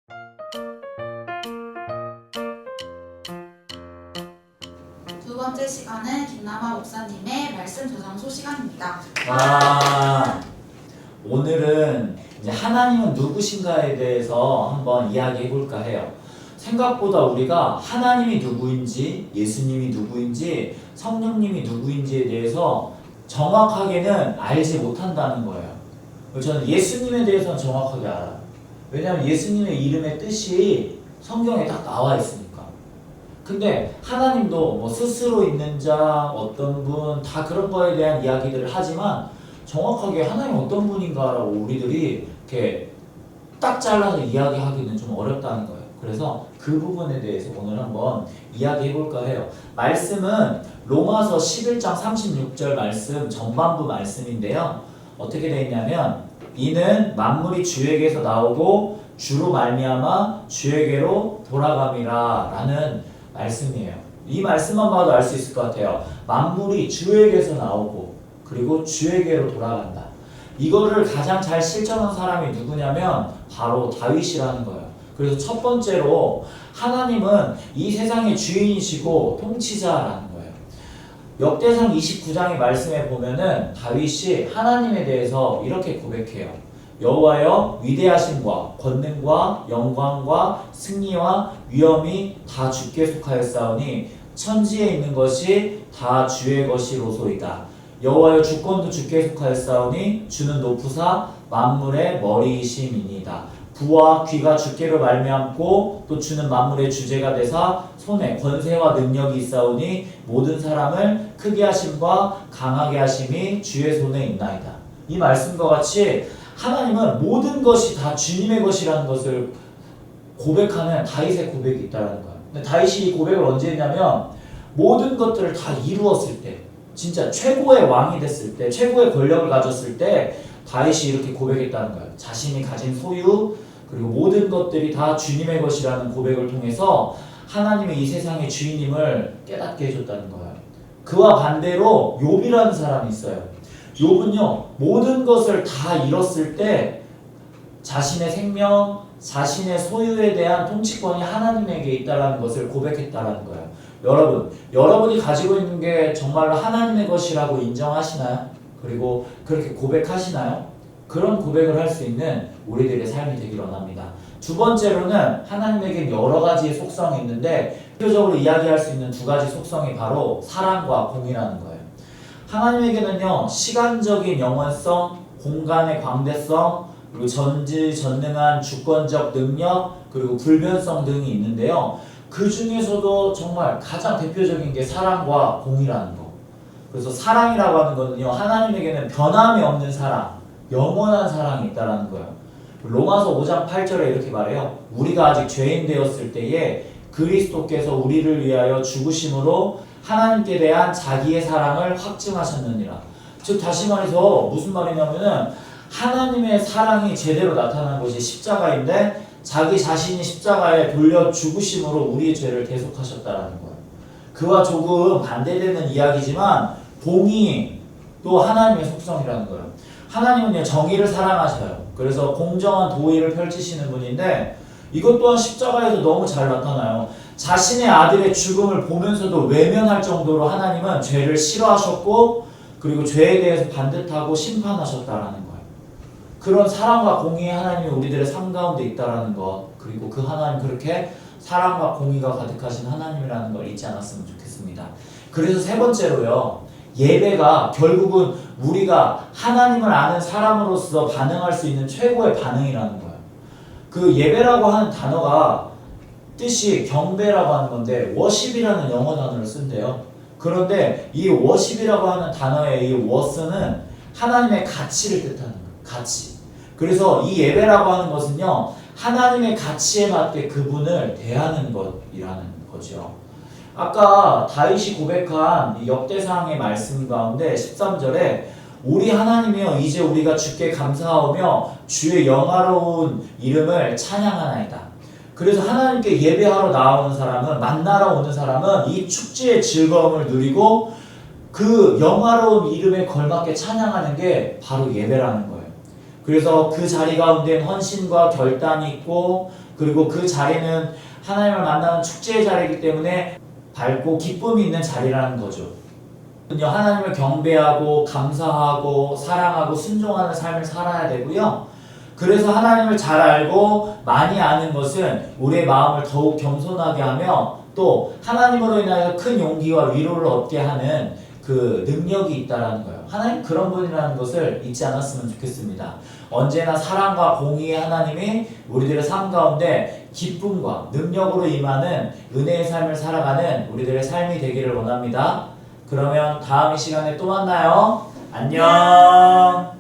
두 번째 시간은 김남아 목사님의 말씀 저장소 시간입니다. 오늘은 이제 하나님은 누구신가에 대해서 한번 이야기해 볼까 해요. 생각보다 우리가 하나님이 누구인지, 예수님이 누구인지, 성령님이 누구인지에 대해서 정확하게는 알지 못한다는 거예요. 저는 예수님에 대해서는 정확하게 알아요. 왜냐하면 예수님의 이름의 뜻이 성경에 딱 나와 있으니까. 근데 하나님도 뭐 스스로 있는 자, 어떤 분, 다 그런 거에 대한 이야기들을 하지만 정확하게 하나님 어떤 분인가라고 우리들이 이렇게 딱 잘라서 이야기하기는 좀 어렵다는 거예요. 그래서 그 부분에 대해서 오늘 한번 이야기해 볼까 해요. 말씀은 로마서 11장 36절 말씀 전반부 말씀인데요. 어떻게 되어 있냐면 이는 만물이 주에게서 나오고 주로 말미암아 주에게로 돌아감이라 라는 말씀이에요. 이 말씀만 봐도 알 수 있을 것 같아요. 만물이 주에게서 나오고 그리고 주에게로 돌아간다. 이거를 가장 잘 실천한 사람이 누구냐면 바로 다윗이라는 거예요. 그래서 첫 번째로 하나님은 이 세상의 주인이시고 통치자라는 거예요. 역대상 29장의 말씀에 보면은 다윗이 하나님에 대해서 이렇게 고백해요. 여호와여 위대하심과 권능과 영광과 승리와 위엄이 다 주께 속하였사오니 천지에 있는 것이 다 주의 것이로소이다. 여호와여 주권도 주께 속하였사오니 주는 높으사 만물의 머리이심이니이다. 부와 귀가 주께로 말미암고 또 주는 만물의 주제가 되사 손에 권세와 능력이 있사오니 모든 사람을 크게 하심과 강하게 하심이 주의 손에 있나이다. 이 말씀과 같이 하나님은 모든 것이 다 주님의 것이라는 것을 고백하는 다윗의 고백이 있다는 거예요. 근데 다윗이 이 고백을 언제 했냐면 모든 것들을 다 이루었을 때, 진짜 최고의 왕이 됐을 때, 최고의 권력을 가졌을 때 다윗이 이렇게 고백했다는 거예요. 자신이 가진 소유 그리고 모든 것들이 다 주님의 것이라는 고백을 통해서 하나님의 이 세상의 주인임을 깨닫게 해줬다는 거예요. 그와 반대로 욥이라는 사람이 있어요. 욥은요 모든 것을 다 잃었을 때 자신의 생명, 자신의 소유에 대한 통치권이 하나님에게 있다는 것을 고백했다는 거예요. 여러분이 가지고 있는 게 정말로 하나님의 것이라고 인정하시나요? 그리고 그렇게 고백하시나요? 그런 고백을 할 수 있는 우리들의 삶이 되길 원합니다. 두 번째로는 하나님에게 여러 가지의 속성이 있는데 대표적으로 이야기할 수 있는 두 가지 속성이 바로 사랑과 공이라는 거예요. 하나님에게는요 시간적인 영원성, 공간의 광대성, 그리고 전지전능한 주권적 능력, 그리고 불변성 등이 있는데요. 그 중에서도 정말 가장 대표적인 게 사랑과 공이라는 거. 그래서 사랑이라고 하는 거는요 하나님에게는 변함이 없는 사랑, 영원한 사랑이 있다는 거예요. 로마서 5장 8절에 이렇게 말해요. 우리가 아직 죄인 되었을 때에 그리스도께서 우리를 위하여 죽으심으로 하나님께 대한 자기의 사랑을 확증하셨느니라. 즉 다시 말해서 무슨 말이냐면은 하나님의 사랑이 제대로 나타난 것이 십자가인데 자기 자신이 십자가에 돌려 죽으심으로 우리의 죄를 대속하셨다라는 거예요. 그와 조금 반대되는 이야기지만 공의 또 하나님의 속성이라는 거예요. 하나님은요 정의를 사랑하셔요. 그래서 공정한 도의를 펼치시는 분인데 이것 또한 십자가에서 너무 잘 나타나요. 자신의 아들의 죽음을 보면서도 외면할 정도로 하나님은 죄를 싫어하셨고 그리고 죄에 대해서 반듯하고 심판하셨다라는 거예요. 그런 사랑과 공의의 하나님이 우리들의 삶 가운데 있다라는 것, 그리고 그 하나님 그렇게 사랑과 공의가 가득하신 하나님이라는 걸 잊지 않았으면 좋겠습니다. 그래서 세 번째로요, 예배가 결국은 우리가 하나님을 아는 사람으로서 반응할 수 있는 최고의 반응이라는 거예요. 그 예배라고 하는 단어가 뜻이 경배라고 하는 건데 워십이라는 영어 단어를 쓴대요. 그런데 이 워십이라고 하는 단어의 이 워스는 하나님의 가치를 뜻하는 거예요. 가치. 그래서 이 예배라고 하는 것은요 하나님의 가치에 맞게 그분을 대하는 것이라는 거죠. 아까 다윗이 고백한 이 역대상의 말씀 가운데 13절에 우리 하나님이여 이제 우리가 주께 감사하오며 주의 영화로운 이름을 찬양하나이다. 그래서 하나님께 예배하러 나오는 사람은, 만나러 오는 사람은 이 축제의 즐거움을 누리고 그 영화로운 이름에 걸맞게 찬양하는 게 바로 예배라는 거예요. 그래서 그 자리 가운데 헌신과 결단이 있고, 그리고 그 자리는 하나님을 만나는 축제의 자리이기 때문에 밝고 기쁨이 있는 자리라는 거죠. 하나님을 경배하고 감사하고 사랑하고 순종하는 삶을 살아야 되고요. 그래서 하나님을 잘 알고 많이 아는 것은 우리의 마음을 더욱 겸손하게 하며 또 하나님으로 인하여 큰 용기와 위로를 얻게 하는 그 능력이 있다라는 거예요. 하나님 그런 분이라는 것을 잊지 않았으면 좋겠습니다. 언제나 사랑과 공의의 하나님이 우리들의 삶 가운데 기쁨과 능력으로 임하는 은혜의 삶을 살아가는 우리들의 삶이 되기를 원합니다. 그러면 다음 이 시간에 또 만나요. 안녕.